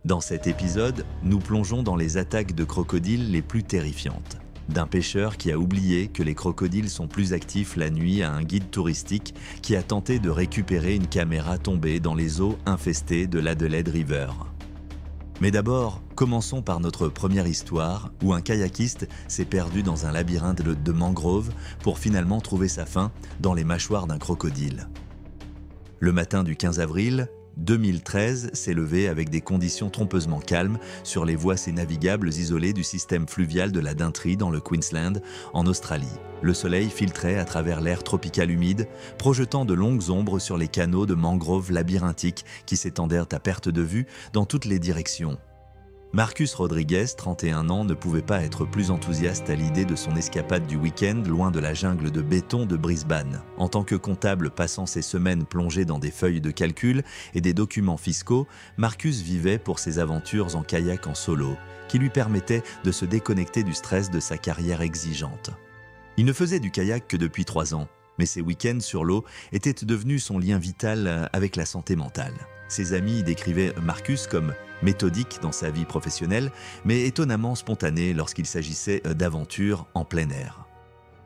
Dans cet épisode, nous plongeons dans les attaques de crocodiles les plus terrifiantes. D'un pêcheur qui a oublié que les crocodiles sont plus actifs la nuit à un guide touristique qui a tenté de récupérer une caméra tombée dans les eaux infestées de l'Adelaide River. Mais d'abord, commençons par notre première histoire où un kayakiste s'est perdu dans un labyrinthe de mangroves pour finalement trouver sa fin dans les mâchoires d'un crocodile. Le matin du 15 avril 2013 s'est levé avec des conditions trompeusement calmes sur les voies navigables isolées du système fluvial de la Daintree dans le Queensland, en Australie. Le soleil filtrait à travers l'air tropical humide, projetant de longues ombres sur les canaux de mangroves labyrinthiques qui s'étendèrent à perte de vue dans toutes les directions. Marcus Rodriguez, 31 ans, ne pouvait pas être plus enthousiaste à l'idée de son escapade du week-end loin de la jungle de béton de Brisbane. En tant que comptable passant ses semaines plongé dans des feuilles de calcul et des documents fiscaux, Marcus vivait pour ses aventures en kayak en solo, qui lui permettaient de se déconnecter du stress de sa carrière exigeante. Il ne faisait du kayak que depuis 3 ans, mais ses week-ends sur l'eau étaient devenus son lien vital avec la santé mentale. Ses amis décrivaient Marcus comme méthodique dans sa vie professionnelle, mais étonnamment spontané lorsqu'il s'agissait d'aventures en plein air.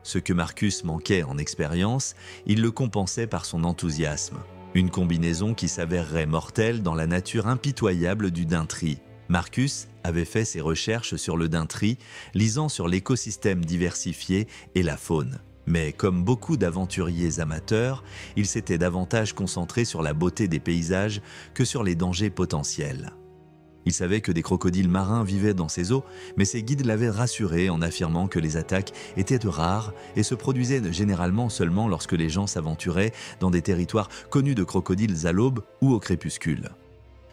Ce que Marcus manquait en expérience, il le compensait par son enthousiasme, une combinaison qui s'avérerait mortelle dans la nature impitoyable du Daintree. Marcus avait fait ses recherches sur le Daintree, lisant sur l'écosystème diversifié et la faune. Mais comme beaucoup d'aventuriers amateurs, il s'était davantage concentré sur la beauté des paysages que sur les dangers potentiels. Il savait que des crocodiles marins vivaient dans ces eaux, mais ses guides l'avaient rassuré en affirmant que les attaques étaient rares et se produisaient généralement seulement lorsque les gens s'aventuraient dans des territoires connus de crocodiles à l'aube ou au crépuscule.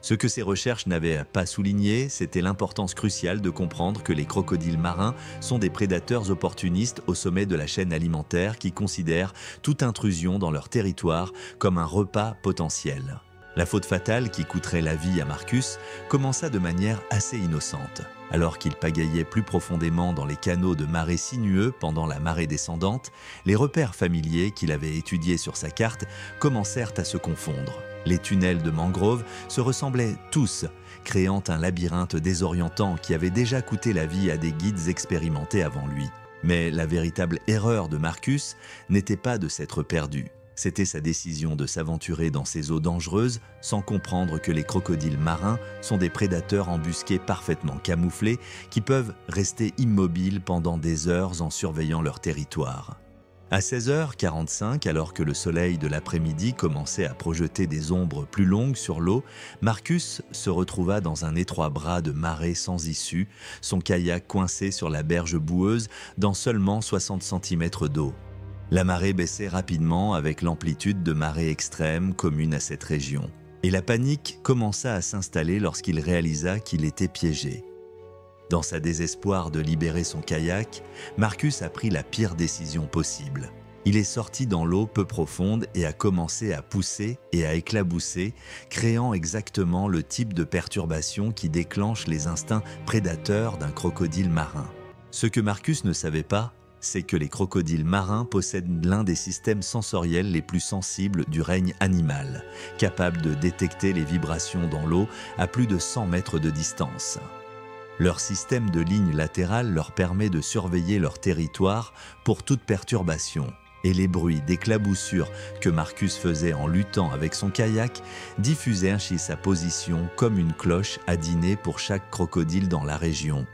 Ce que ces recherches n'avaient pas souligné, c'était l'importance cruciale de comprendre que les crocodiles marins sont des prédateurs opportunistes au sommet de la chaîne alimentaire qui considèrent toute intrusion dans leur territoire comme un repas potentiel. La faute fatale qui coûterait la vie à Marcus commença de manière assez innocente. Alors qu'il pagaillait plus profondément dans les canaux de marée sinueux pendant la marée descendante, les repères familiers qu'il avait étudiés sur sa carte commencèrent à se confondre. Les tunnels de mangroves se ressemblaient tous, créant un labyrinthe désorientant qui avait déjà coûté la vie à des guides expérimentés avant lui. Mais la véritable erreur de Marcus n'était pas de s'être perdu. C'était sa décision de s'aventurer dans ces eaux dangereuses sans comprendre que les crocodiles marins sont des prédateurs embusqués parfaitement camouflés qui peuvent rester immobiles pendant des heures en surveillant leur territoire. À 16h45, alors que le soleil de l'après-midi commençait à projeter des ombres plus longues sur l'eau, Marcus se retrouva dans un étroit bras de marée sans issue, son kayak coincé sur la berge boueuse dans seulement 60 cm d'eau. La marée baissait rapidement avec l'amplitude de marée extrême commune à cette région. Et la panique commença à s'installer lorsqu'il réalisa qu'il était piégé. Dans sa désespoir de libérer son kayak, Marcus a pris la pire décision possible. Il est sorti dans l'eau peu profonde et a commencé à pousser et à éclabousser, créant exactement le type de perturbation qui déclenche les instincts prédateurs d'un crocodile marin. Ce que Marcus ne savait pas, c'est que les crocodiles marins possèdent l'un des systèmes sensoriels les plus sensibles du règne animal, capable de détecter les vibrations dans l'eau à plus de 100 mètres de distance. Leur système de lignes latérales leur permet de surveiller leur territoire pour toute perturbation. Et les bruits d'éclaboussure que Marcus faisait en luttant avec son kayak diffusaient ainsi sa position comme une cloche à dîner pour chaque crocodile dans la région.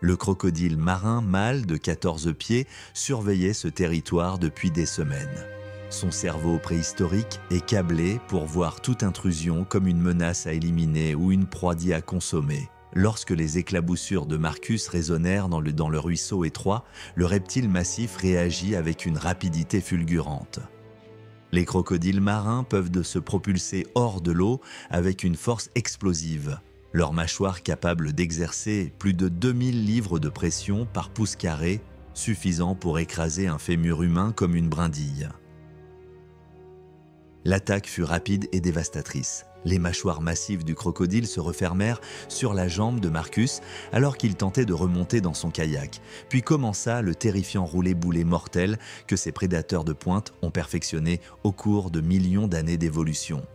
Le crocodile marin mâle de 14 pieds surveillait ce territoire depuis des semaines. Son cerveau préhistorique est câblé pour voir toute intrusion comme une menace à éliminer ou une proie à consommer. Lorsque les éclaboussures de Marcus résonnèrent dans le ruisseau étroit, le reptile massif réagit avec une rapidité fulgurante. Les crocodiles marins peuvent se propulser hors de l'eau avec une force explosive. Leur mâchoire capable d'exercer plus de 2000 livres de pression par pouce carré, suffisant pour écraser un fémur humain comme une brindille. L'attaque fut rapide et dévastatrice. Les mâchoires massives du crocodile se refermèrent sur la jambe de Marcus alors qu'il tentait de remonter dans son kayak, puis commença le terrifiant roulé-boulé mortel que ces prédateurs de pointe ont perfectionné au cours de millions d'années d'évolution.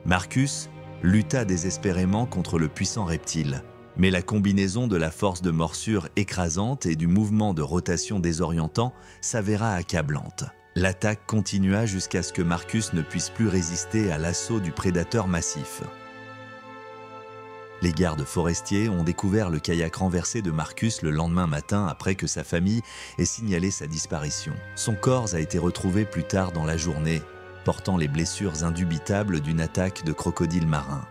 Marcus lutta désespérément contre le puissant reptile. Mais la combinaison de la force de morsure écrasante et du mouvement de rotation désorientant s'avéra accablante. L'attaque continua jusqu'à ce que Marcus ne puisse plus résister à l'assaut du prédateur massif. Les gardes forestiers ont découvert le kayak renversé de Marcus le lendemain matin après que sa famille ait signalé sa disparition. Son corps a été retrouvé plus tard dans la journée, portant les blessures indubitables d'une attaque de crocodiles marins.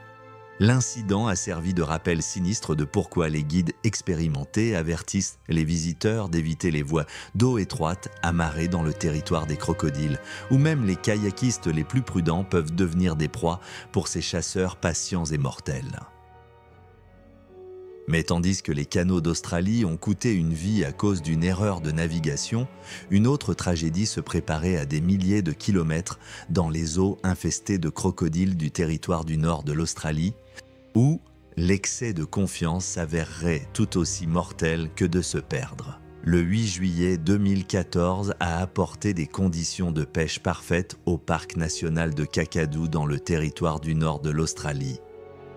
L'incident a servi de rappel sinistre de pourquoi les guides expérimentés avertissent les visiteurs d'éviter les voies d'eau étroites amarrées dans le territoire des crocodiles, où même les kayakistes les plus prudents peuvent devenir des proies pour ces chasseurs patients et mortels. Mais tandis que les canaux d'Australie ont coûté une vie à cause d'une erreur de navigation, une autre tragédie se préparait à des milliers de kilomètres dans les eaux infestées de crocodiles du territoire du nord de l'Australie, où l'excès de confiance s'avérerait tout aussi mortel que de se perdre. Le 8 juillet 2014 a apporté des conditions de pêche parfaites au parc national de Kakadu dans le territoire du nord de l'Australie.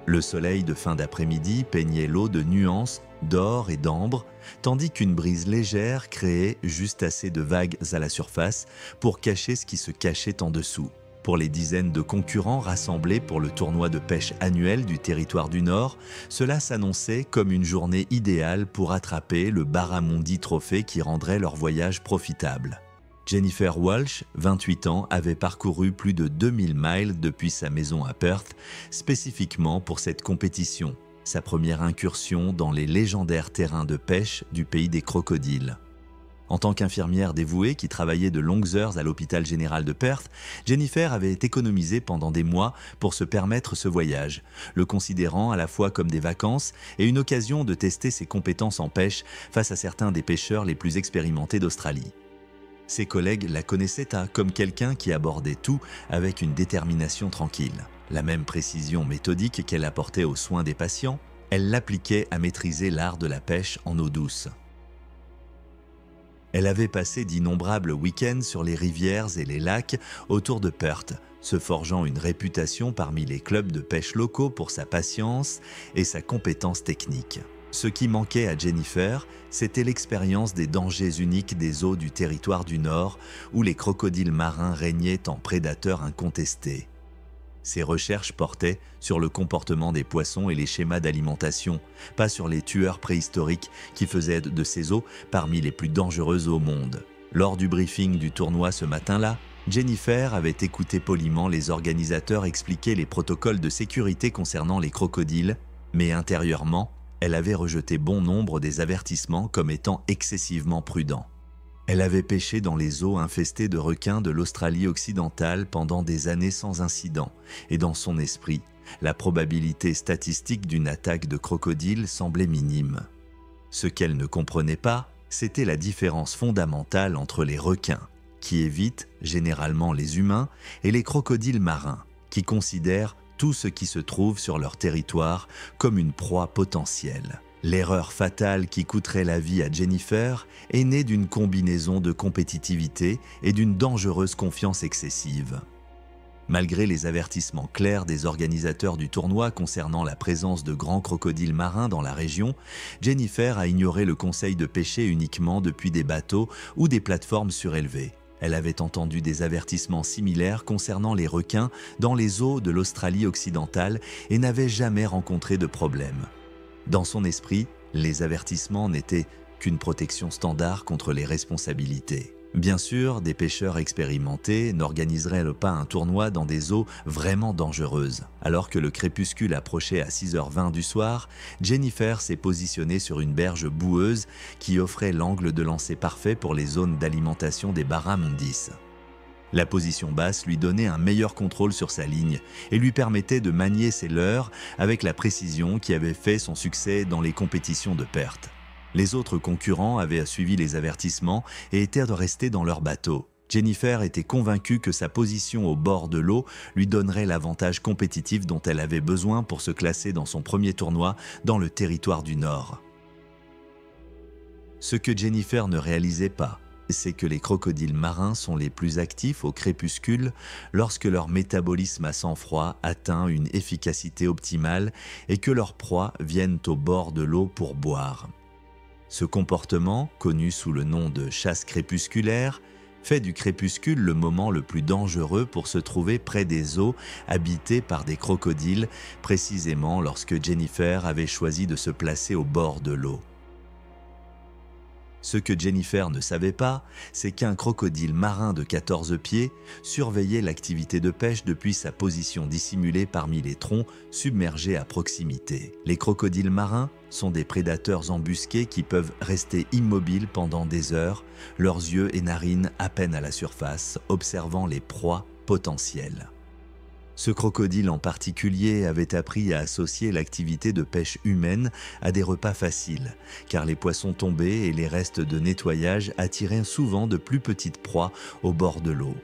Le soleil de fin d'après-midi peignait l'eau de nuances d'or et d'ambre, tandis qu'une brise légère créait juste assez de vagues à la surface pour cacher ce qui se cachait en dessous. Pour les dizaines de concurrents rassemblés pour le tournoi de pêche annuel du territoire du Nord, cela s'annonçait comme une journée idéale pour attraper le Barramundi Trophy qui rendrait leur voyage profitable. Jennifer Walsh, 28 ans, avait parcouru plus de 2000 miles depuis sa maison à Perth, spécifiquement pour cette compétition, sa première incursion dans les légendaires terrains de pêche du pays des crocodiles. En tant qu'infirmière dévouée qui travaillait de longues heures à l'hôpital général de Perth, Jennifer avait économisé pendant des mois pour se permettre ce voyage, le considérant à la fois comme des vacances et une occasion de tester ses compétences en pêche face à certains des pêcheurs les plus expérimentés d'Australie. Ses collègues la connaissaient comme quelqu'un qui abordait tout avec une détermination tranquille. La même précision méthodique qu'elle apportait aux soins des patients, elle l'appliquait à maîtriser l'art de la pêche en eau douce. Elle avait passé d'innombrables week-ends sur les rivières et les lacs autour de Perth, se forgeant une réputation parmi les clubs de pêche locaux pour sa patience et sa compétence technique. Ce qui manquait à Jennifer, c'était l'expérience des dangers uniques des eaux du territoire du Nord, où les crocodiles marins régnaient en prédateurs incontestés. Ses recherches portaient sur le comportement des poissons et les schémas d'alimentation, pas sur les tueurs préhistoriques qui faisaient de ces eaux parmi les plus dangereuses au monde. Lors du briefing du tournoi ce matin-là, Jennifer avait écouté poliment les organisateurs expliquer les protocoles de sécurité concernant les crocodiles, mais intérieurement, elle avait rejeté bon nombre des avertissements comme étant excessivement prudents. Elle avait pêché dans les eaux infestées de requins de l'Australie occidentale pendant des années sans incident, et dans son esprit, la probabilité statistique d'une attaque de crocodile semblait minime. Ce qu'elle ne comprenait pas, c'était la différence fondamentale entre les requins, qui évitent généralement les humains, et les crocodiles marins, qui considèrent tout ce qui se trouve sur leur territoire comme une proie potentielle. L'erreur fatale qui coûterait la vie à Jennifer est née d'une combinaison de compétitivité et d'une dangereuse confiance excessive. Malgré les avertissements clairs des organisateurs du tournoi concernant la présence de grands crocodiles marins dans la région, Jennifer a ignoré le conseil de pêcher uniquement depuis des bateaux ou des plateformes surélevées. Elle avait entendu des avertissements similaires concernant les requins dans les eaux de l'Australie occidentale et n'avait jamais rencontré de problème. Dans son esprit, les avertissements n'étaient qu'une protection standard contre les responsabilités. Bien sûr, des pêcheurs expérimentés n'organiseraient pas un tournoi dans des eaux vraiment dangereuses. Alors que le crépuscule approchait à 6h20 du soir, Jennifer s'est positionnée sur une berge boueuse qui offrait l'angle de lancer parfait pour les zones d'alimentation des barramundis. La position basse lui donnait un meilleur contrôle sur sa ligne et lui permettait de manier ses leurres avec la précision qui avait fait son succès dans les compétitions de Perth. Les autres concurrents avaient suivi les avertissements et étaient restés dans leur bateau. Jennifer était convaincue que sa position au bord de l'eau lui donnerait l'avantage compétitif dont elle avait besoin pour se classer dans son premier tournoi dans le territoire du Nord. Ce que Jennifer ne réalisait pas, c'est que les crocodiles marins sont les plus actifs au crépuscule lorsque leur métabolisme à sang froid atteint une efficacité optimale et que leurs proies viennent au bord de l'eau pour boire. Ce comportement, connu sous le nom de chasse crépusculaire, fait du crépuscule le moment le plus dangereux pour se trouver près des eaux habitées par des crocodiles, précisément lorsque Jennifer avait choisi de se placer au bord de l'eau. Ce que Jennifer ne savait pas, c'est qu'un crocodile marin de 14 pieds surveillait l'activité de pêche depuis sa position dissimulée parmi les troncs submergés à proximité. Les crocodiles marins sont des prédateurs embusqués qui peuvent rester immobiles pendant des heures, leurs yeux et narines à peine à la surface, observant les proies potentielles. Ce crocodile en particulier avait appris à associer l'activité de pêche humaine à des repas faciles, car les poissons tombés et les restes de nettoyage attiraient souvent de plus petites proies au bord de l'eau.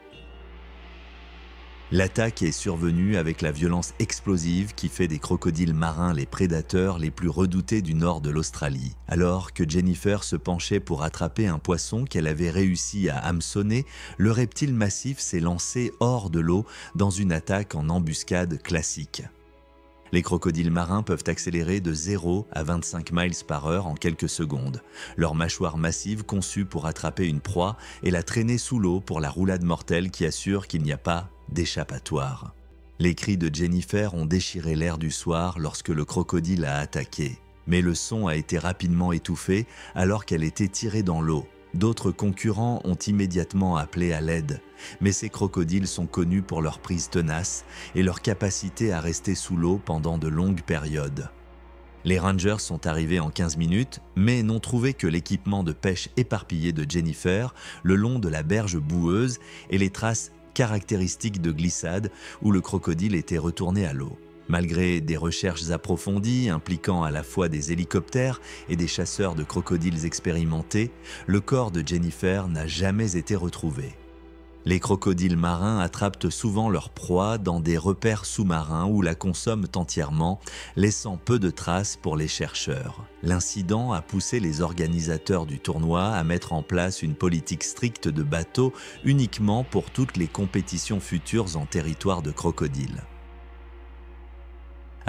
L'attaque est survenue avec la violence explosive qui fait des crocodiles marins les prédateurs les plus redoutés du nord de l'Australie. Alors que Jennifer se penchait pour attraper un poisson qu'elle avait réussi à hameçonner, le reptile massif s'est lancé hors de l'eau dans une attaque en embuscade classique. Les crocodiles marins peuvent accélérer de 0 à 25 miles par heure en quelques secondes. Leur mâchoire massive conçue pour attraper une proie et la traîner sous l'eau pour la roulade mortelle qui assure qu'il n'y a pas d'échappatoire. Les cris de Jennifer ont déchiré l'air du soir lorsque le crocodile a attaqué. Mais le son a été rapidement étouffé alors qu'elle était tirée dans l'eau. D'autres concurrents ont immédiatement appelé à l'aide, mais ces crocodiles sont connus pour leur prise tenace et leur capacité à rester sous l'eau pendant de longues périodes. Les Rangers sont arrivés en 15 minutes, mais n'ont trouvé que l'équipement de pêche éparpillé de Jennifer le long de la berge boueuse et les traces caractéristiques de glissade où le crocodile était retourné à l'eau. Malgré des recherches approfondies impliquant à la fois des hélicoptères et des chasseurs de crocodiles expérimentés, le corps de Jennifer n'a jamais été retrouvé. Les crocodiles marins attrapent souvent leur proie dans des repères sous-marins où la consomment entièrement, laissant peu de traces pour les chercheurs. L'incident a poussé les organisateurs du tournoi à mettre en place une politique stricte de bateaux uniquement pour toutes les compétitions futures en territoire de crocodile.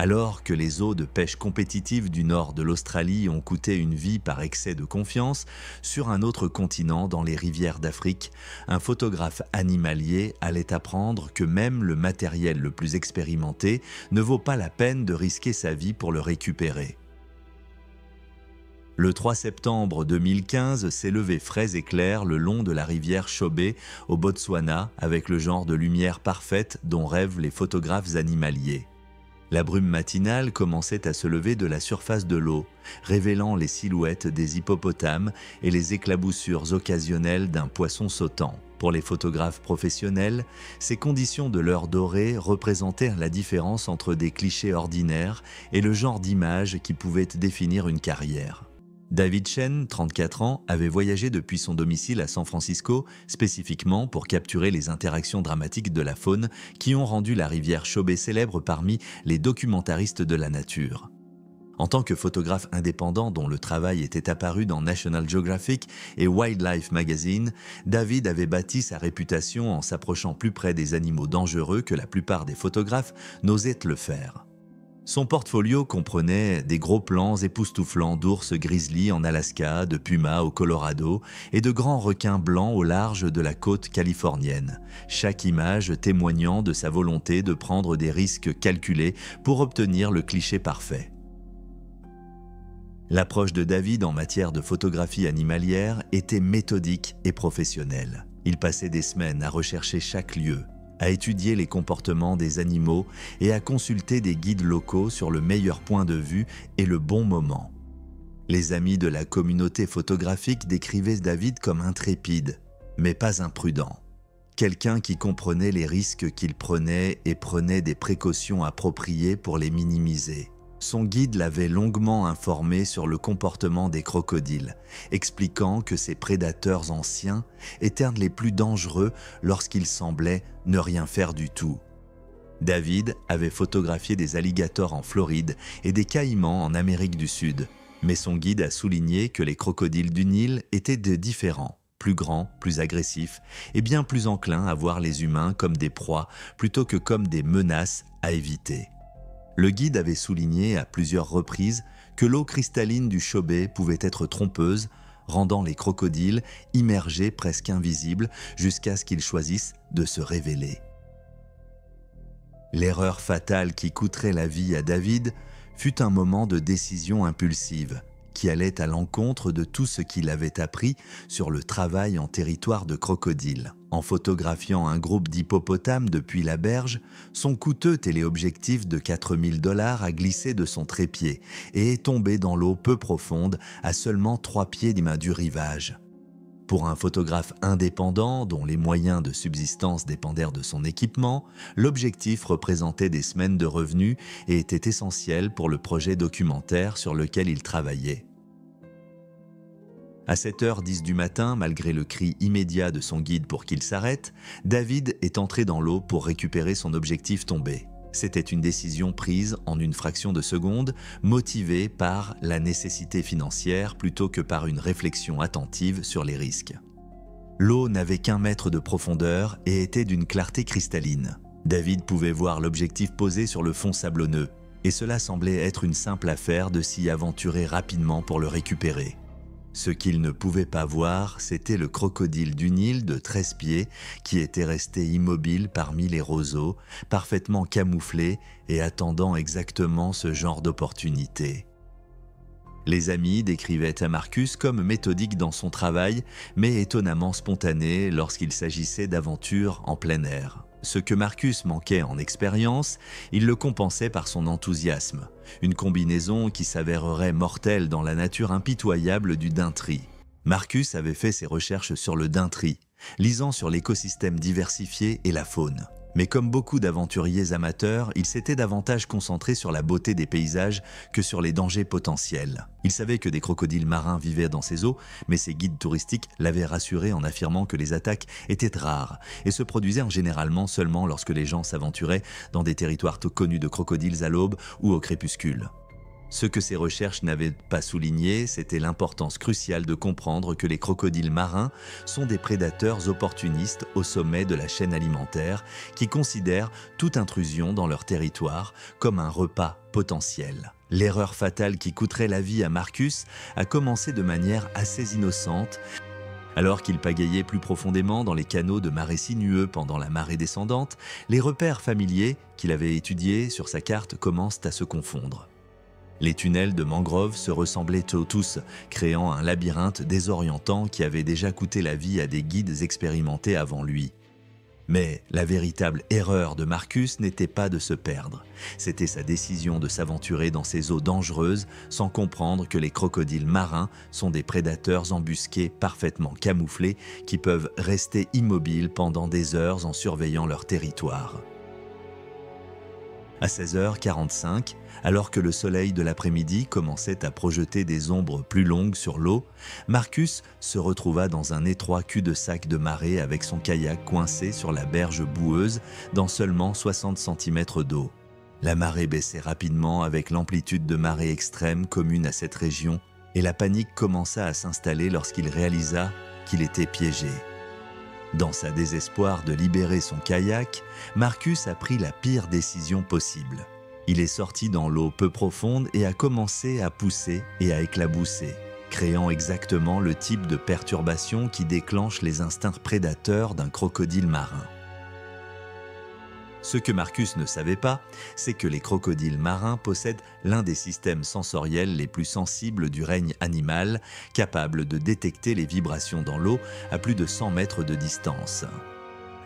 Alors que les eaux de pêche compétitive du nord de l'Australie ont coûté une vie par excès de confiance, sur un autre continent, dans les rivières d'Afrique, un photographe animalier allait apprendre que même le matériel le plus expérimenté ne vaut pas la peine de risquer sa vie pour le récupérer. Le 3 septembre 2015 s'est levé frais et clair le long de la rivière Chobe au Botswana avec le genre de lumière parfaite dont rêvent les photographes animaliers. La brume matinale commençait à se lever de la surface de l'eau, révélant les silhouettes des hippopotames et les éclaboussures occasionnelles d'un poisson sautant. Pour les photographes professionnels, ces conditions de l'heure dorée représentèrent la différence entre des clichés ordinaires et le genre d'image qui pouvait définir une carrière. David Chen, 34 ans, avait voyagé depuis son domicile à San Francisco, spécifiquement pour capturer les interactions dramatiques de la faune qui ont rendu la rivière Chobe célèbre parmi les documentaristes de la nature. En tant que photographe indépendant dont le travail était apparu dans National Geographic et Wildlife Magazine, David avait bâti sa réputation en s'approchant plus près des animaux dangereux que la plupart des photographes n'osaient le faire. Son portfolio comprenait des gros plans époustouflants d'ours grizzly en Alaska, de pumas au Colorado et de grands requins blancs au large de la côte californienne, chaque image témoignant de sa volonté de prendre des risques calculés pour obtenir le cliché parfait. L'approche de David en matière de photographie animalière était méthodique et professionnelle. Il passait des semaines à rechercher chaque lieu, à étudier les comportements des animaux et à consulter des guides locaux sur le meilleur point de vue et le bon moment. Les amis de la communauté photographique décrivaient David comme intrépide, mais pas imprudent. Quelqu'un qui comprenait les risques qu'il prenait et prenait des précautions appropriées pour les minimiser. Son guide l'avait longuement informé sur le comportement des crocodiles, expliquant que ces prédateurs anciens étaient les plus dangereux lorsqu'ils semblaient ne rien faire du tout. David avait photographié des alligators en Floride et des caïmans en Amérique du Sud, mais son guide a souligné que les crocodiles du Nil étaient différents. plus grand, plus agressif et bien plus enclin à voir les humains comme des proies plutôt que comme des menaces à éviter. Le guide avait souligné à plusieurs reprises que l'eau cristalline du Chobé pouvait être trompeuse, rendant les crocodiles immergés presque invisibles jusqu'à ce qu'ils choisissent de se révéler. L'erreur fatale qui coûterait la vie à David fut un moment de décision impulsive, qui allait à l'encontre de tout ce qu'il avait appris sur le travail en territoire de crocodile. En photographiant un groupe d'hippopotames depuis la berge, son coûteux téléobjectif de 4 000 $ a glissé de son trépied et est tombé dans l'eau peu profonde à seulement 3 pieds du rivage. Pour un photographe indépendant dont les moyens de subsistance dépendaient de son équipement, l'objectif représentait des semaines de revenus et était essentiel pour le projet documentaire sur lequel il travaillait. À 7h10 du matin, malgré le cri immédiat de son guide pour qu'il s'arrête, David est entré dans l'eau pour récupérer son objectif tombé. C'était une décision prise en une fraction de seconde, motivée par la nécessité financière plutôt que par une réflexion attentive sur les risques. L'eau n'avait qu'1 mètre de profondeur et était d'une clarté cristalline. David pouvait voir l'objectif posé sur le fond sablonneux, et cela semblait être une simple affaire de s'y aventurer rapidement pour le récupérer. Ce qu'il ne pouvait pas voir, c'était le crocodile du Nil de 13 pieds qui était resté immobile parmi les roseaux, parfaitement camouflé et attendant exactement ce genre d'opportunité. Les amis décrivaient à Marcus comme méthodique dans son travail, mais étonnamment spontané lorsqu'il s'agissait d'aventures en plein air. Ce que Marcus manquait en expérience, il le compensait par son enthousiasme, une combinaison qui s'avérerait mortelle dans la nature impitoyable du Daintree. Marcus avait fait ses recherches sur le Daintree, lisant sur l'écosystème diversifié et la faune. Mais comme beaucoup d'aventuriers amateurs, il s'était davantage concentré sur la beauté des paysages que sur les dangers potentiels. Il savait que des crocodiles marins vivaient dans ces eaux, mais ses guides touristiques l'avaient rassuré en affirmant que les attaques étaient rares et se produisaient généralement seulement lorsque les gens s'aventuraient dans des territoires connus de crocodiles à l'aube ou au crépuscule. Ce que ces recherches n'avaient pas souligné, c'était l'importance cruciale de comprendre que les crocodiles marins sont des prédateurs opportunistes au sommet de la chaîne alimentaire qui considèrent toute intrusion dans leur territoire comme un repas potentiel. L'erreur fatale qui coûterait la vie à Marcus a commencé de manière assez innocente. Alors qu'il pagayait plus profondément dans les canaux de marée sinueux pendant la marée descendante, les repères familiers qu'il avait étudiés sur sa carte commencent à se confondre. Les tunnels de mangroves se ressemblaient tous, créant un labyrinthe désorientant qui avait déjà coûté la vie à des guides expérimentés avant lui. Mais la véritable erreur de Marcus n'était pas de se perdre. C'était sa décision de s'aventurer dans ces eaux dangereuses sans comprendre que les crocodiles marins sont des prédateurs embusqués parfaitement camouflés qui peuvent rester immobiles pendant des heures en surveillant leur territoire. À 16h45, alors que le soleil de l'après-midi commençait à projeter des ombres plus longues sur l'eau, Marcus se retrouva dans un étroit cul-de-sac de marée avec son kayak coincé sur la berge boueuse dans seulement 60 cm d'eau. La marée baissait rapidement avec l'amplitude de marée extrême commune à cette région et la panique commença à s'installer lorsqu'il réalisa qu'il était piégé. Dans sa désespoir de libérer son kayak, Marcus a pris la pire décision possible. Il est sorti dans l'eau peu profonde et a commencé à pousser et à éclabousser, créant exactement le type de perturbation qui déclenche les instincts prédateurs d'un crocodile marin. Ce que Marcus ne savait pas, c'est que les crocodiles marins possèdent l'un des systèmes sensoriels les plus sensibles du règne animal, capable de détecter les vibrations dans l'eau à plus de 100 mètres de distance.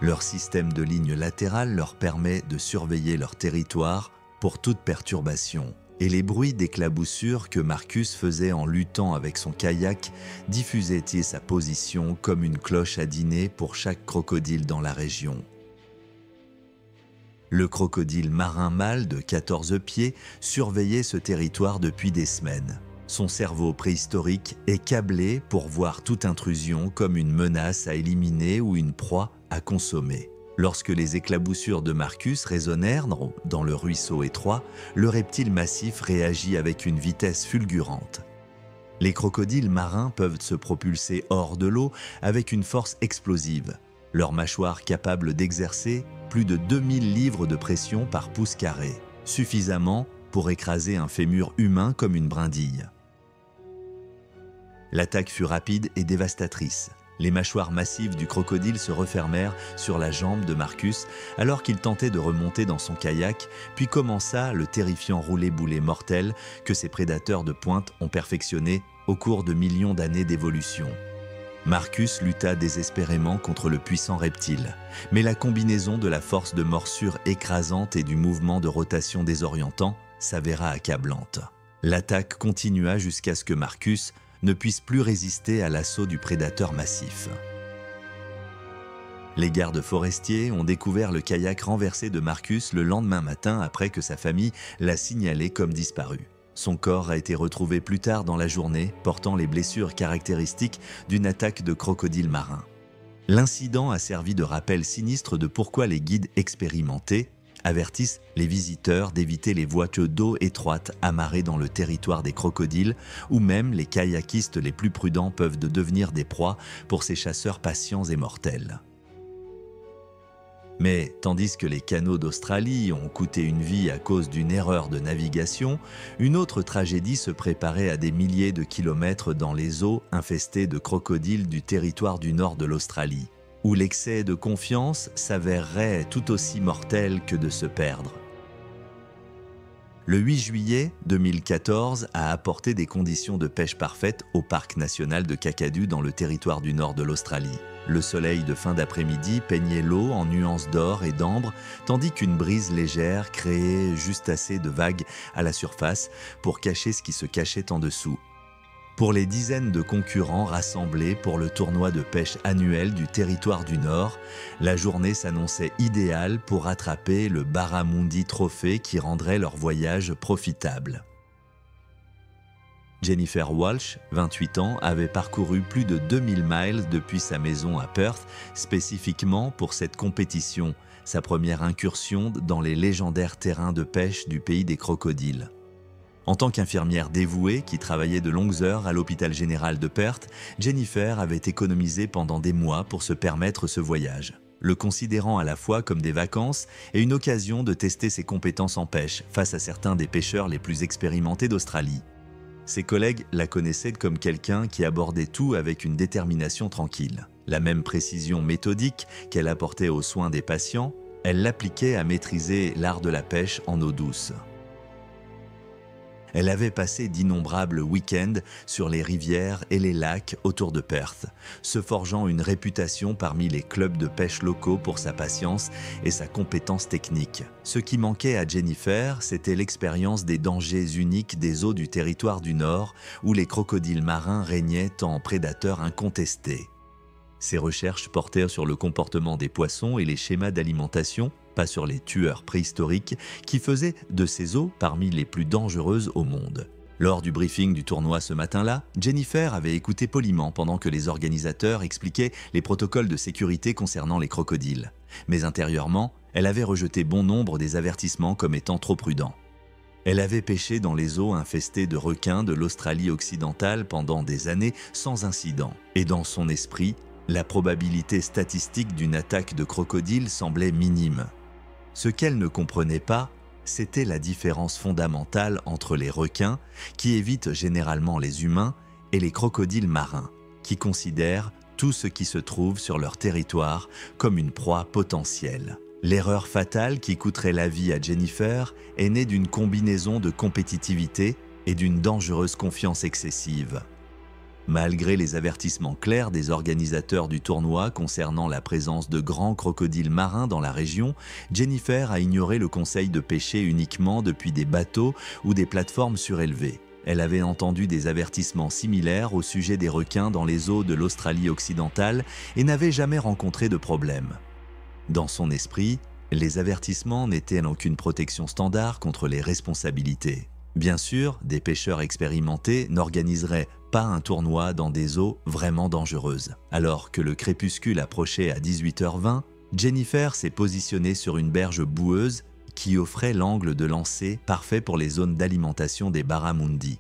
Leur système de lignes latérales leur permet de surveiller leur territoire pour toute perturbation. Et les bruits d'éclaboussure que Marcus faisait en luttant avec son kayak diffusaient sa position comme une cloche à dîner pour chaque crocodile dans la région. Le crocodile marin mâle de 14 pieds surveillait ce territoire depuis des semaines. Son cerveau préhistorique est câblé pour voir toute intrusion comme une menace à éliminer ou une proie à consommer. Lorsque les éclaboussures de Marcus résonnèrent dans le ruisseau étroit, le reptile massif réagit avec une vitesse fulgurante. Les crocodiles marins peuvent se propulser hors de l'eau avec une force explosive, leur mâchoire capable d'exercer plus de 2000 livres de pression par pouce carré, suffisamment pour écraser un fémur humain comme une brindille. L'attaque fut rapide et dévastatrice. Les mâchoires massives du crocodile se refermèrent sur la jambe de Marcus alors qu'il tentait de remonter dans son kayak, puis commença le terrifiant roulé-boulé mortel que ces prédateurs de pointe ont perfectionné au cours de millions d'années d'évolution. Marcus lutta désespérément contre le puissant reptile, mais la combinaison de la force de morsure écrasante et du mouvement de rotation désorientant s'avéra accablante. L'attaque continua jusqu'à ce que Marcus ne puisse plus résister à l'assaut du prédateur massif. Les gardes forestiers ont découvert le kayak renversé de Marcus le lendemain matin après que sa famille l'a signalé comme disparu. Son corps a été retrouvé plus tard dans la journée, portant les blessures caractéristiques d'une attaque de crocodile marin. L'incident a servi de rappel sinistre de pourquoi les guides expérimentés avertissent les visiteurs d'éviter les voies d'eau étroites amarrées dans le territoire des crocodiles, où même les kayakistes les plus prudents peuvent devenir des proies pour ces chasseurs patients et mortels. Mais tandis que les canaux d'Australie ont coûté une vie à cause d'une erreur de navigation, une autre tragédie se préparait à des milliers de kilomètres dans les eaux infestées de crocodiles du territoire du nord de l'Australie, où l'excès de confiance s'avérerait tout aussi mortel que de se perdre. Le 8 juillet 2014 a apporté des conditions de pêche parfaites au parc national de Kakadu dans le territoire du nord de l'Australie. Le soleil de fin d'après-midi peignait l'eau en nuances d'or et d'ambre, tandis qu'une brise légère créait juste assez de vagues à la surface pour cacher ce qui se cachait en dessous. Pour les dizaines de concurrents rassemblés pour le tournoi de pêche annuel du territoire du Nord, la journée s'annonçait idéale pour rattraper le Barramundi Trophy qui rendrait leur voyage profitable. Jennifer Walsh, 28 ans, avait parcouru plus de 2000 miles depuis sa maison à Perth, spécifiquement pour cette compétition, sa première incursion dans les légendaires terrains de pêche du pays des crocodiles. En tant qu'infirmière dévouée qui travaillait de longues heures à l'hôpital général de Perth, Jennifer avait économisé pendant des mois pour se permettre ce voyage, le considérant à la fois comme des vacances et une occasion de tester ses compétences en pêche face à certains des pêcheurs les plus expérimentés d'Australie. Ses collègues la connaissaient comme quelqu'un qui abordait tout avec une détermination tranquille. La même précision méthodique qu'elle apportait aux soins des patients, elle l'appliquait à maîtriser l'art de la pêche en eau douce. Elle avait passé d'innombrables week-ends sur les rivières et les lacs autour de Perth, se forgeant une réputation parmi les clubs de pêche locaux pour sa patience et sa compétence technique. Ce qui manquait à Jennifer, c'était l'expérience des dangers uniques des eaux du territoire du Nord, où les crocodiles marins régnaient en prédateurs incontestés. Ses recherches portèrent sur le comportement des poissons et les schémas d'alimentation, pas sur les tueurs préhistoriques qui faisaient de ces eaux parmi les plus dangereuses au monde. Lors du briefing du tournoi ce matin-là, Jennifer avait écouté poliment pendant que les organisateurs expliquaient les protocoles de sécurité concernant les crocodiles. Mais intérieurement, elle avait rejeté bon nombre des avertissements comme étant trop prudents. Elle avait pêché dans les eaux infestées de requins de l'Australie occidentale pendant des années sans incident. Et dans son esprit, la probabilité statistique d'une attaque de crocodile semblait minime. Ce qu'elle ne comprenait pas, c'était la différence fondamentale entre les requins, qui évitent généralement les humains, et les crocodiles marins, qui considèrent tout ce qui se trouve sur leur territoire comme une proie potentielle. L'erreur fatale qui coûterait la vie à Jennifer est née d'une combinaison de compétitivité et d'une dangereuse confiance excessive. Malgré les avertissements clairs des organisateurs du tournoi concernant la présence de grands crocodiles marins dans la région, Jennifer a ignoré le conseil de pêcher uniquement depuis des bateaux ou des plateformes surélevées. Elle avait entendu des avertissements similaires au sujet des requins dans les eaux de l'Australie occidentale et n'avait jamais rencontré de problème. Dans son esprit, les avertissements n'étaient aucune protection standard contre les responsabilités. Bien sûr, des pêcheurs expérimentés n'organiseraient pas un tournoi dans des eaux vraiment dangereuses. Alors que le crépuscule approchait à 18h20, Jennifer s'est positionnée sur une berge boueuse qui offrait l'angle de lancer parfait pour les zones d'alimentation des barramundi.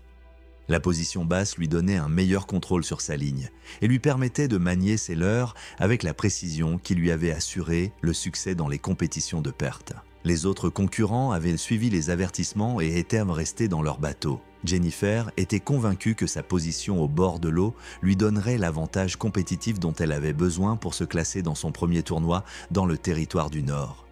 La position basse lui donnait un meilleur contrôle sur sa ligne et lui permettait de manier ses leurres avec la précision qui lui avait assuré le succès dans les compétitions de perte. Les autres concurrents avaient suivi les avertissements et étaient restés dans leur bateau. Jennifer était convaincue que sa position au bord de l'eau lui donnerait l'avantage compétitif dont elle avait besoin pour se classer dans son premier tournoi dans le territoire du Nord.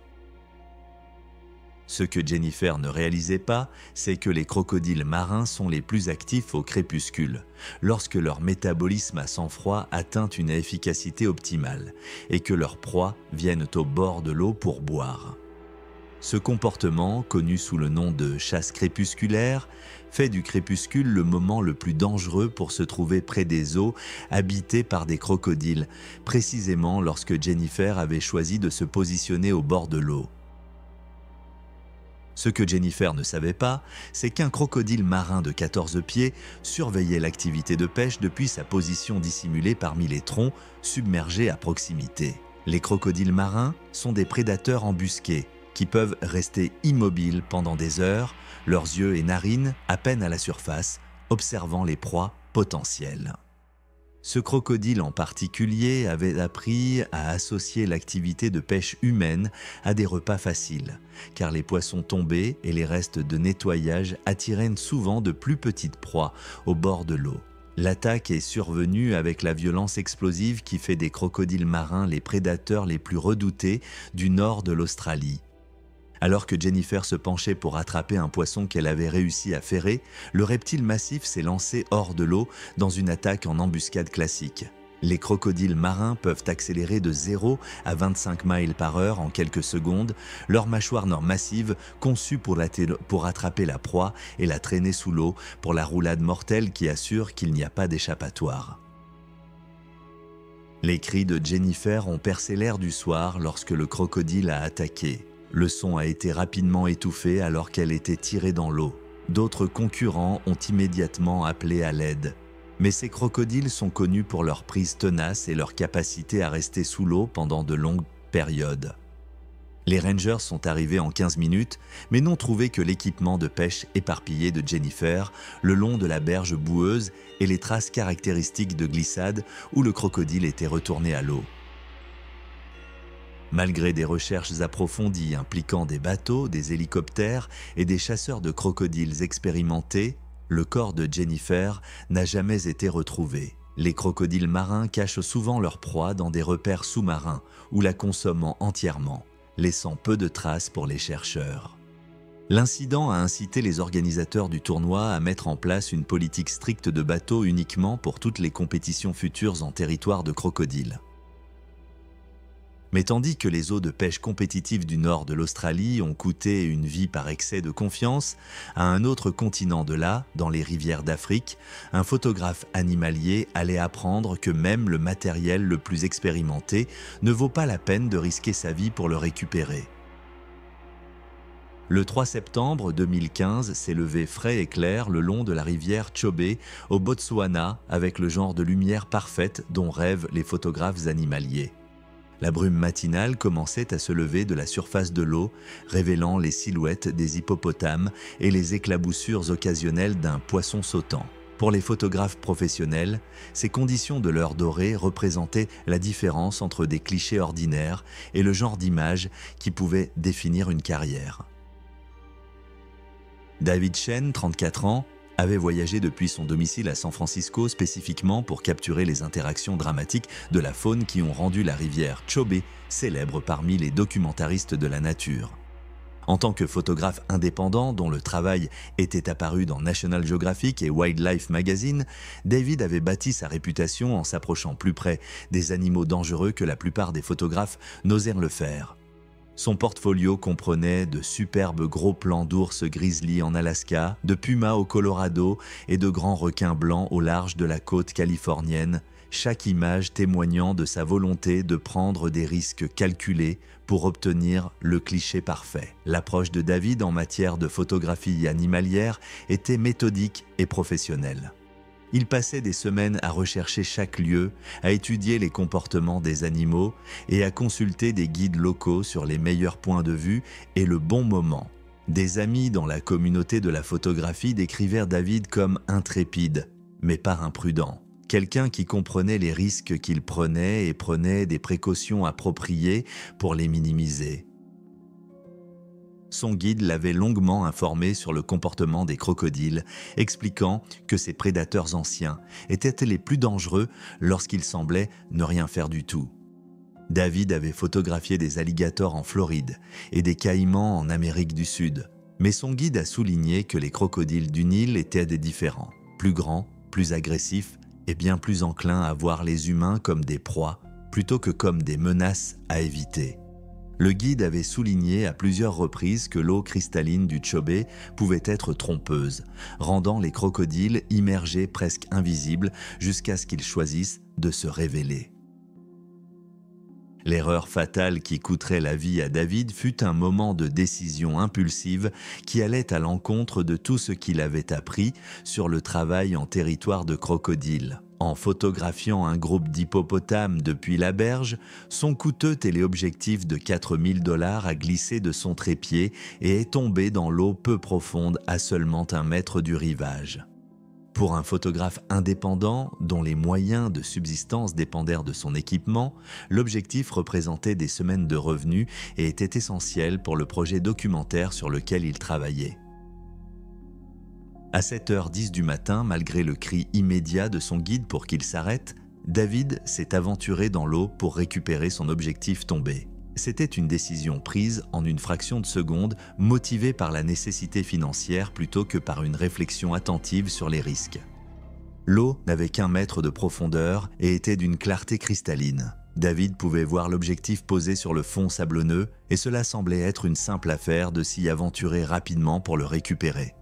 Ce que Jennifer ne réalisait pas, c'est que les crocodiles marins sont les plus actifs au crépuscule, lorsque leur métabolisme à sang-froid atteint une efficacité optimale et que leurs proies viennent au bord de l'eau pour boire. Ce comportement, connu sous le nom de chasse crépusculaire, fait du crépuscule le moment le plus dangereux pour se trouver près des eaux habitées par des crocodiles, précisément lorsque Jennifer avait choisi de se positionner au bord de l'eau. Ce que Jennifer ne savait pas, c'est qu'un crocodile marin de 14 pieds surveillait l'activité de pêche depuis sa position dissimulée parmi les troncs submergés à proximité. Les crocodiles marins sont des prédateurs embusqués qui peuvent rester immobiles pendant des heures, leurs yeux et narines à peine à la surface, observant les proies potentielles. Ce crocodile en particulier avait appris à associer l'activité de pêche humaine à des repas faciles, car les poissons tombés et les restes de nettoyage attiraient souvent de plus petites proies au bord de l'eau. L'attaque est survenue avec la violence explosive qui fait des crocodiles marins les prédateurs les plus redoutés du nord de l'Australie. Alors que Jennifer se penchait pour attraper un poisson qu'elle avait réussi à ferrer, le reptile massif s'est lancé hors de l'eau dans une attaque en embuscade classique. Les crocodiles marins peuvent accélérer de 0 à 25 miles par heure en quelques secondes, leur mâchoire massive conçue pour attraper la proie et la traîner sous l'eau pour la roulade mortelle qui assure qu'il n'y a pas d'échappatoire. Les cris de Jennifer ont percé l'air du soir lorsque le crocodile a attaqué. Le son a été rapidement étouffé alors qu'elle était tirée dans l'eau. D'autres concurrents ont immédiatement appelé à l'aide. Mais ces crocodiles sont connus pour leur prise tenace et leur capacité à rester sous l'eau pendant de longues périodes. Les Rangers sont arrivés en 15 minutes, mais n'ont trouvé que l'équipement de pêche éparpillé de Jennifer le long de la berge boueuse et les traces caractéristiques de glissade où le crocodile était retourné à l'eau. Malgré des recherches approfondies impliquant des bateaux, des hélicoptères et des chasseurs de crocodiles expérimentés, le corps de Jennifer n'a jamais été retrouvé. Les crocodiles marins cachent souvent leur proie dans des repères sous-marins ou la consomment entièrement, laissant peu de traces pour les chercheurs. L'incident a incité les organisateurs du tournoi à mettre en place une politique stricte de bateaux uniquement pour toutes les compétitions futures en territoire de crocodile. Mais tandis que les eaux de pêche compétitives du nord de l'Australie ont coûté une vie par excès de confiance, à un autre continent de là, dans les rivières d'Afrique, un photographe animalier allait apprendre que même le matériel le plus expérimenté ne vaut pas la peine de risquer sa vie pour le récupérer. Le 3 septembre 2015 s'est levé frais et clair le long de la rivière Chobe au Botswana avec le genre de lumière parfaite dont rêvent les photographes animaliers. La brume matinale commençait à se lever de la surface de l'eau, révélant les silhouettes des hippopotames et les éclaboussures occasionnelles d'un poisson sautant. Pour les photographes professionnels, ces conditions de l'heure dorée représentaient la différence entre des clichés ordinaires et le genre d'image qui pouvait définir une carrière. David Chen, 34 ans, avait voyagé depuis son domicile à San Francisco spécifiquement pour capturer les interactions dramatiques de la faune qui ont rendu la rivière Chobe célèbre parmi les documentaristes de la nature. En tant que photographe indépendant dont le travail était apparu dans National Geographic et Wildlife Magazine, David avait bâti sa réputation en s'approchant plus près des animaux dangereux que la plupart des photographes n'osèrent le faire. Son portfolio comprenait de superbes gros plans d'ours grizzly en Alaska, de pumas au Colorado et de grands requins blancs au large de la côte californienne, chaque image témoignant de sa volonté de prendre des risques calculés pour obtenir le cliché parfait. L'approche de David en matière de photographie animalière était méthodique et professionnelle. Il passait des semaines à rechercher chaque lieu, à étudier les comportements des animaux et à consulter des guides locaux sur les meilleurs points de vue et le bon moment. Des amis dans la communauté de la photographie décrivèrent David comme intrépide, mais pas imprudent. Quelqu'un qui comprenait les risques qu'il prenait et prenait des précautions appropriées pour les minimiser. Son guide l'avait longuement informé sur le comportement des crocodiles, expliquant que ces prédateurs anciens étaient les plus dangereux lorsqu'ils semblaient ne rien faire du tout. David avait photographié des alligators en Floride et des caïmans en Amérique du Sud, mais son guide a souligné que les crocodiles du Nil étaient des différents, plus grands, plus agressifs et bien plus enclins à voir les humains comme des proies plutôt que comme des menaces à éviter. Le guide avait souligné à plusieurs reprises que l'eau cristalline du Tchobé pouvait être trompeuse, rendant les crocodiles immergés presque invisibles jusqu'à ce qu'ils choisissent de se révéler. L'erreur fatale qui coûterait la vie à David fut un moment de décision impulsive qui allait à l'encontre de tout ce qu'il avait appris sur le travail en territoire de crocodile. En photographiant un groupe d'hippopotames depuis la berge, son coûteux téléobjectif de 4 000 $ a glissé de son trépied et est tombé dans l'eau peu profonde à seulement 1 mètre du rivage. Pour un photographe indépendant, dont les moyens de subsistance dépendèrent de son équipement, l'objectif représentait des semaines de revenus et était essentiel pour le projet documentaire sur lequel il travaillait. À 7h10 du matin, malgré le cri immédiat de son guide pour qu'il s'arrête, David s'est aventuré dans l'eau pour récupérer son objectif tombé. C'était une décision prise en une fraction de seconde, motivée par la nécessité financière plutôt que par une réflexion attentive sur les risques. L'eau n'avait qu'1 mètre de profondeur et était d'une clarté cristalline. David pouvait voir l'objectif posé sur le fond sablonneux et cela semblait être une simple affaire de s'y aventurer rapidement pour le récupérer.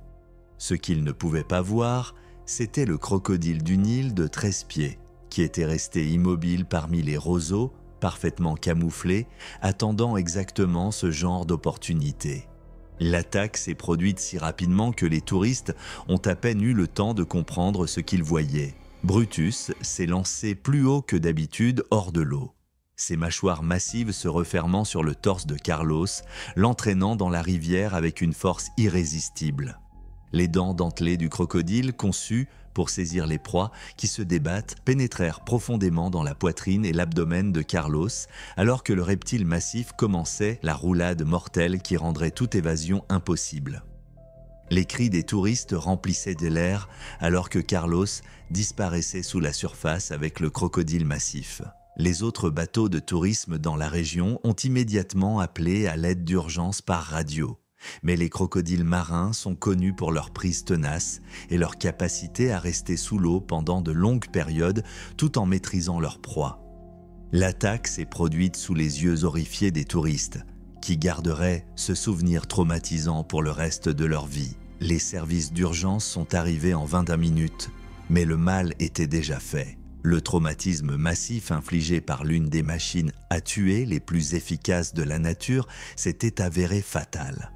Ce qu'il ne pouvait pas voir, c'était le crocodile du Nil de 13 pieds, qui était resté immobile parmi les roseaux, parfaitement camouflé, attendant exactement ce genre d'opportunité. L'attaque s'est produite si rapidement que les touristes ont à peine eu le temps de comprendre ce qu'ils voyaient. Brutus s'est lancé plus haut que d'habitude hors de l'eau, ses mâchoires massives se refermant sur le torse de Carlos, l'entraînant dans la rivière avec une force irrésistible. Les dents dentelées du crocodile, conçues pour saisir les proies qui se débattent, pénétrèrent profondément dans la poitrine et l'abdomen de Carlos, alors que le reptile massif commençait la roulade mortelle qui rendrait toute évasion impossible. Les cris des touristes remplissaient de l'air alors que Carlos disparaissait sous la surface avec le crocodile massif. Les autres bateaux de tourisme dans la région ont immédiatement appelé à l'aide d'urgence par radio. Mais les crocodiles marins sont connus pour leur prise tenace et leur capacité à rester sous l'eau pendant de longues périodes tout en maîtrisant leur proie. L'attaque s'est produite sous les yeux horrifiés des touristes, qui garderaient ce souvenir traumatisant pour le reste de leur vie. Les services d'urgence sont arrivés en 21 minutes, mais le mal était déjà fait. Le traumatisme massif infligé par l'une des machines à tuer les plus efficaces de la nature s'était avéré fatal.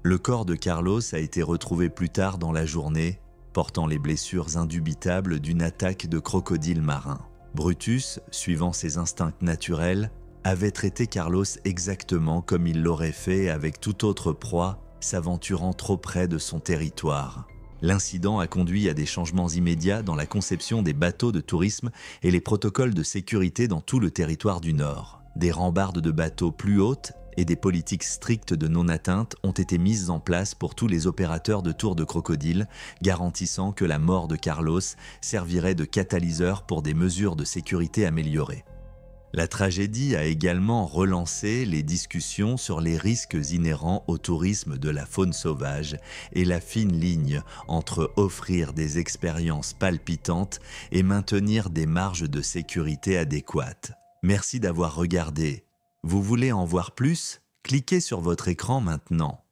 Le corps de Carlos a été retrouvé plus tard dans la journée, portant les blessures indubitables d'une attaque de crocodile marin. Brutus, suivant ses instincts naturels, avait traité Carlos exactement comme il l'aurait fait avec toute autre proie, s'aventurant trop près de son territoire. L'incident a conduit à des changements immédiats dans la conception des bateaux de tourisme et les protocoles de sécurité dans tout le territoire du Nord. Des rambardes de bateaux plus hautes et des politiques strictes de non-atteinte ont été mises en place pour tous les opérateurs de tours de crocodile, garantissant que la mort de Carlos servirait de catalyseur pour des mesures de sécurité améliorées. La tragédie a également relancé les discussions sur les risques inhérents au tourisme de la faune sauvage et la fine ligne entre offrir des expériences palpitantes et maintenir des marges de sécurité adéquates. Merci d'avoir regardé. Vous voulez en voir plus? Cliquez sur votre écran maintenant.